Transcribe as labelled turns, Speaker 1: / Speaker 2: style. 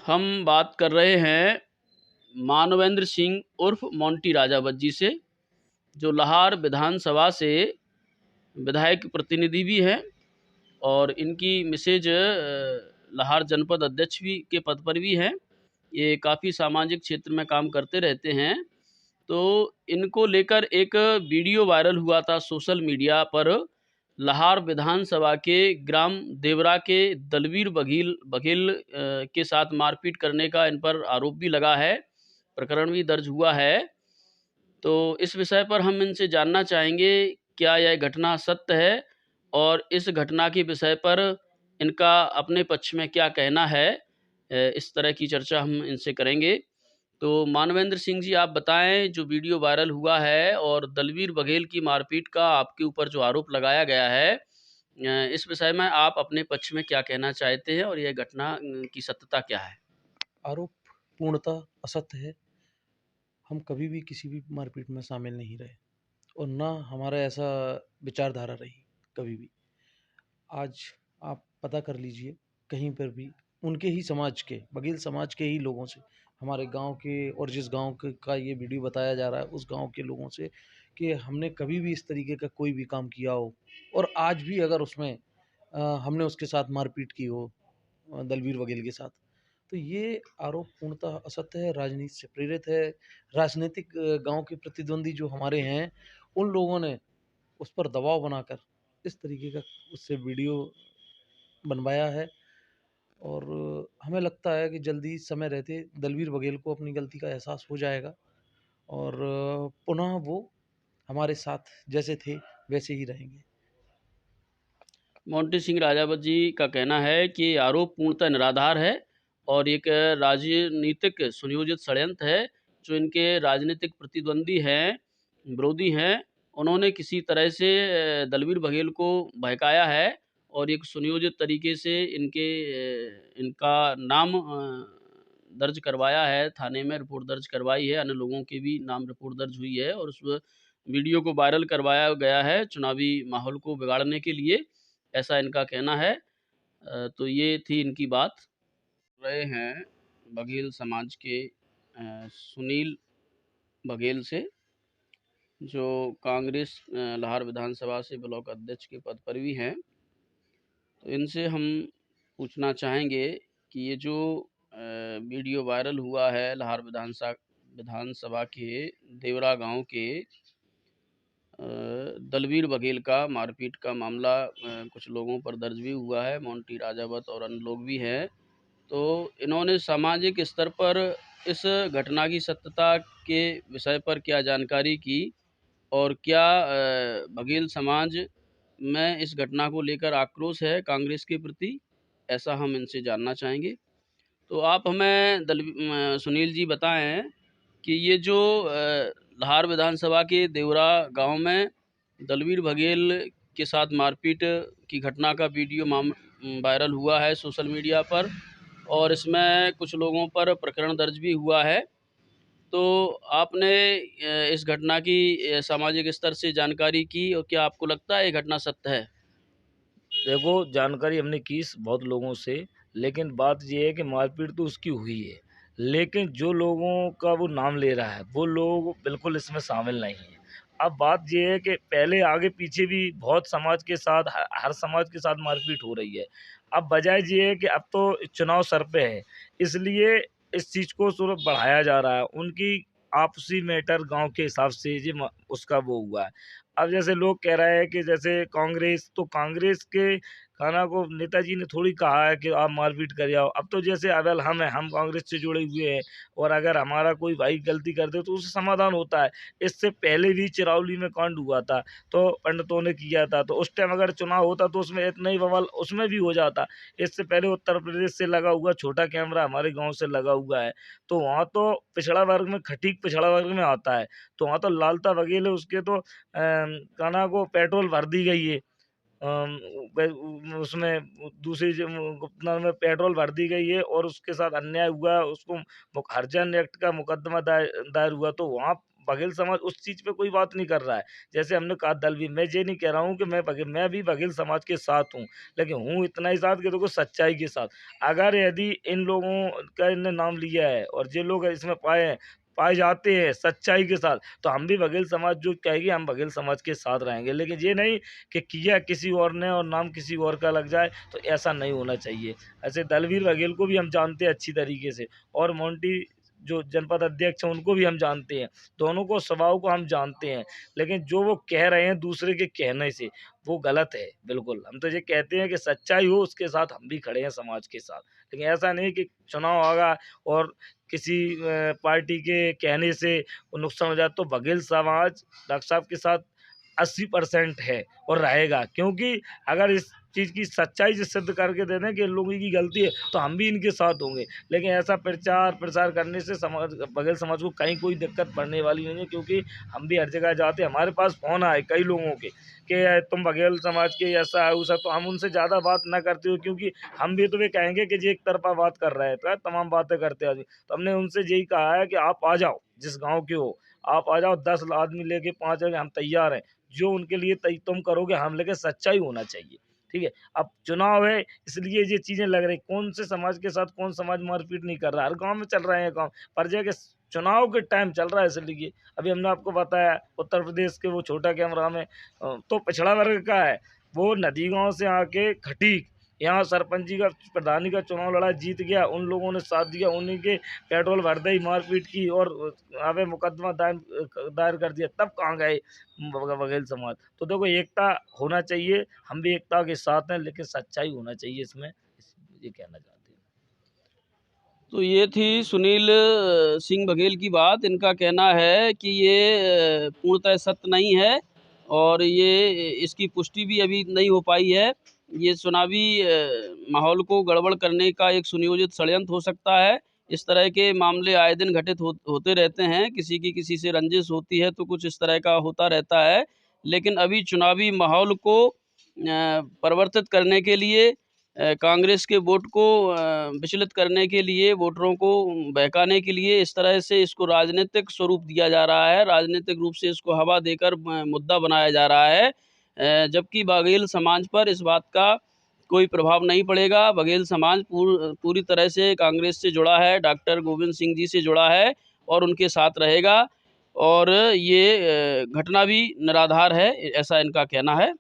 Speaker 1: हम बात कर रहे हैं मानवेंद्र सिंह उर्फ मोंटी राजावत जी से, जो लाहौर विधानसभा से विधायक प्रतिनिधि भी हैं और इनकी मिसेज लाहौर जनपद अध्यक्ष भी के पद पर भी हैं। ये काफ़ी सामाजिक क्षेत्र में काम करते रहते हैं। तो इनको लेकर एक वीडियो वायरल हुआ था सोशल मीडिया पर। लाहौर विधानसभा के ग्राम देवरा के दलवीर बघेल बघेल के साथ मारपीट करने का इन पर आरोप भी लगा है, प्रकरण भी दर्ज हुआ है। तो इस विषय पर हम इनसे जानना चाहेंगे, क्या यह घटना सत्य है और इस घटना के विषय पर इनका अपने पक्ष में क्या कहना है। इस तरह की चर्चा हम इनसे करेंगे। तो मानवेंद्र सिंह जी, आप बताएं, जो वीडियो वायरल हुआ है और दलवीर बघेल की मारपीट का आपके ऊपर जो आरोप लगाया गया है, इस विषय में आप अपने पक्ष में क्या कहना चाहते हैं और यह घटना की सत्यता क्या है?
Speaker 2: आरोप पूर्णतः असत्य है। हम कभी भी किसी भी मारपीट में शामिल नहीं रहे और ना हमारा ऐसा विचारधारा रही कभी भी। आज आप पता कर लीजिए कहीं पर भी उनके ही समाज के, बघेल समाज के ही लोगों से, हमारे गांव के और जिस गांव का ये वीडियो बताया जा रहा है उस गांव के लोगों से, कि हमने कभी भी इस तरीके का कोई भी काम किया हो और आज भी अगर उसमें हमने उसके साथ मारपीट की हो, दलवीर बघेल के साथ, तो ये आरोप पूर्णतः असत्य है, राजनीति से प्रेरित है। राजनीतिक गांव के प्रतिद्वंदी जो हमारे हैं, उन लोगों ने उस पर दबाव बनाकर इस तरीके का उससे वीडियो बनवाया है। और हमें लगता है कि जल्दी समय रहते दलवीर बघेल को अपनी गलती का एहसास हो जाएगा और पुनः वो हमारे साथ जैसे थे वैसे ही रहेंगे।
Speaker 1: मोंटी सिंह राजावत जी का कहना है कि ये आरोप पूर्णतः निराधार है और एक राजनीतिक सुनियोजित षड्यंत्र है। जो इनके राजनीतिक प्रतिद्वंदी हैं, विरोधी हैं, उन्होंने किसी तरह से दलवीर बघेल को बहकाया है और एक सुनियोजित तरीके से इनका नाम दर्ज करवाया है, थाने में रिपोर्ट दर्ज करवाई है, अन्य लोगों के भी नाम रिपोर्ट दर्ज हुई है और उस वीडियो को वायरल करवाया गया है चुनावी माहौल को बिगाड़ने के लिए, ऐसा इनका कहना है। तो ये थी इनकी बात। रहे हैं बघेल समाज के सुनील बघेल से, जो कांग्रेस लाहौर विधानसभा से ब्लॉक अध्यक्ष के पद पर भी हैं। तो इनसे हम पूछना चाहेंगे कि ये जो वीडियो वायरल हुआ है लाहौर विधानसभा के देवरा गांव के दलवीर बघेल का मारपीट का मामला कुछ लोगों पर दर्ज भी हुआ है, मोंटी राजावत और अन्य लोग भी हैं। तो इन्होंने सामाजिक स्तर पर इस घटना की सत्यता के विषय पर क्या जानकारी की और क्या बघेल समाज में इस घटना को लेकर आक्रोश है कांग्रेस के प्रति, ऐसा हम इनसे जानना चाहेंगे। तो आप हमें सुनील जी बताएं कि ये जो लाहौर विधानसभा के देवरा गांव में दलवीर बघेल के साथ मारपीट की घटना का वीडियो वायरल हुआ है सोशल मीडिया पर और इसमें कुछ लोगों पर प्रकरण दर्ज भी हुआ है। तो आपने इस घटना की सामाजिक स्तर से जानकारी की और क्या आपको लगता है ये घटना सत्य है?
Speaker 3: देखो, जानकारी हमने की बहुत लोगों से, लेकिन बात ये है कि मारपीट तो उसकी हुई है, लेकिन जो लोगों का वो नाम ले रहा है वो लोग बिल्कुल इसमें शामिल नहीं हैं। अब बात ये है कि पहले आगे पीछे भी बहुत समाज के साथ हर समाज के साथ मारपीट हो रही है। अब बजाय ये है कि अब तो चुनाव सर पे है, इसलिए इस चीज़ को सिर्फ बढ़ाया जा रहा है। उनकी आपसी मैटर गांव के हिसाब से ये उसका वो हुआ है। अब जैसे लोग कह रहे हैं कि जैसे कांग्रेस, तो कांग्रेस के खाना को नेताजी ने थोड़ी कहा है कि आप मारपीट कर आओ। अब तो जैसे अवेल हम हैं, हम कांग्रेस से जुड़े हुए हैं और अगर हमारा कोई भाई गलती कर दे तो उससे समाधान होता है। इससे पहले भी चिरौली में कांड हुआ था, तो पंडितों ने किया था, तो उस टाइम अगर चुनाव होता तो उसमें इतना ही बवाल उसमें भी हो जाता। इससे पहले उत्तर प्रदेश से लगा हुआ छोटा कैमरा हमारे गाँव से लगा हुआ है, तो वहाँ तो पिछड़ा वर्ग में खटीक पिछड़ा वर्ग में आता है, तो वहाँ तो लालता बघेल है, उसके तो कान्हा को पेट्रोल भर दी गई है। उसमें दूसरी गुप्तनगर में पेट्रोल भर दी गई है और उसके साथ अन्याय हुआ है, उसको हरिजन एक्ट का मुकदमा दायर दायर हुआ, तो वहाँ बघेल समाज उस चीज़ पे कोई बात नहीं कर रहा है। जैसे हमने कहा दल भी, मैं ये नहीं कह रहा हूँ कि मैं भी बघेल समाज के साथ हूँ, लेकिन हूँ इतना ही साथ कि देखो सच्चाई के साथ। अगर यदि इन लोगों का इनने नाम लिया है और ये लोग इसमें पाए जाते हैं सच्चाई के साथ, तो हम भी बघेल समाज जो कहेगी हम बघेल समाज के साथ रहेंगे। लेकिन ये नहीं कि किया किसी और ने और नाम किसी और का लग जाए, तो ऐसा नहीं होना चाहिए। ऐसे दलवीर बघेल को भी हम जानते हैं अच्छी तरीके से, और मोंटी जो जनपद अध्यक्ष हैं उनको भी हम जानते हैं, दोनों को स्वभाव को हम जानते हैं। लेकिन जो वो कह रहे हैं दूसरे के कहने से, वो गलत है बिल्कुल। हम तो ये कहते हैं कि सच्चाई हो उसके साथ हम भी खड़े हैं समाज के साथ। लेकिन ऐसा नहीं कि चुनाव होगा और किसी पार्टी के कहने से वो नुकसान हो जाए, तो बघेल समाज डॉक्टर साहब के साथ 80% है और रहेगा, क्योंकि अगर इस चीज़ की सच्चाई से सिद्ध करके दे दें कि इन लोगों की गलती है, तो हम भी इनके साथ होंगे। लेकिन ऐसा प्रचार प्रसार करने से समाज बघेल समाज को कहीं कोई दिक्कत पड़ने वाली नहीं है, क्योंकि हम भी हर जगह जाते हैं, हमारे पास फ़ोन आए कई लोगों के कि तुम बघेल समाज के ऐसा है वैसा, तो हम उनसे ज़्यादा बात ना करते हो, क्योंकि हम भी तो वे कहेंगे कि ये एक तरफा बात कर रहे हैं, तो तमाम बातें करते हैं। तो हमने उनसे यही कहा है कि आप आ जाओ, जिस गाँव के हो आप आ जाओ, 10 आदमी लेके 5 आदमी, हम तैयार हैं। जो उनके लिए तुम करोगे हम, लेकिन सच्चाई होना चाहिए, ठीक है। अब चुनाव है इसलिए ये चीज़ें लग रही, कौन से समाज के साथ कौन समाज मारपीट नहीं कर रहा, हर गांव में चल रहे हैं काम, पर जगह चुनाव के टाइम चल रहा है इसलिए। अभी हमने आपको बताया उत्तर प्रदेश के वो छोटा कैमरा में तो पिछड़ा वर्ग का है, वो नदी गांव से आके खटीक यहाँ सरपंच जी का प्रधानी का चुनाव लड़ा, जीत गया, उन लोगों ने साथ दिया, उन्हीं के पेट्रोल भरते ही मारपीट की और अबे मुकदमा दायर कर दिया, तब कहाँ गए बघेल समाज। तो देखो एकता होना चाहिए, हम भी एकता के साथ हैं, लेकिन सच्चाई होना चाहिए इसमें, ये कहना चाहते हैं।
Speaker 1: तो ये थी सुनील सिंह बघेल की बात। इनका कहना है कि ये पूर्णतः सत्य नहीं है और ये इसकी पुष्टि भी अभी नहीं हो पाई है। ये चुनावी माहौल को गड़बड़ करने का एक सुनियोजित षड्यंत्र हो सकता है। इस तरह के मामले आए दिन घटित होते रहते हैं, किसी की किसी से रंजिश होती है तो कुछ इस तरह का होता रहता है। लेकिन अभी चुनावी माहौल को परिवर्तित करने के लिए, कांग्रेस के वोट को विचलित करने के लिए, वोटरों को बहकाने के लिए इस तरह से इसको राजनीतिक स्वरूप दिया जा रहा है, राजनीतिक रूप से इसको हवा देकर मुद्दा बनाया जा रहा है। जबकि बघेल समाज पर इस बात का कोई प्रभाव नहीं पड़ेगा। बघेल समाज पूरी तरह से कांग्रेस से जुड़ा है, डॉक्टर गोविंद सिंह जी से जुड़ा है और उनके साथ रहेगा। और ये घटना भी निराधार है, ऐसा इनका कहना है।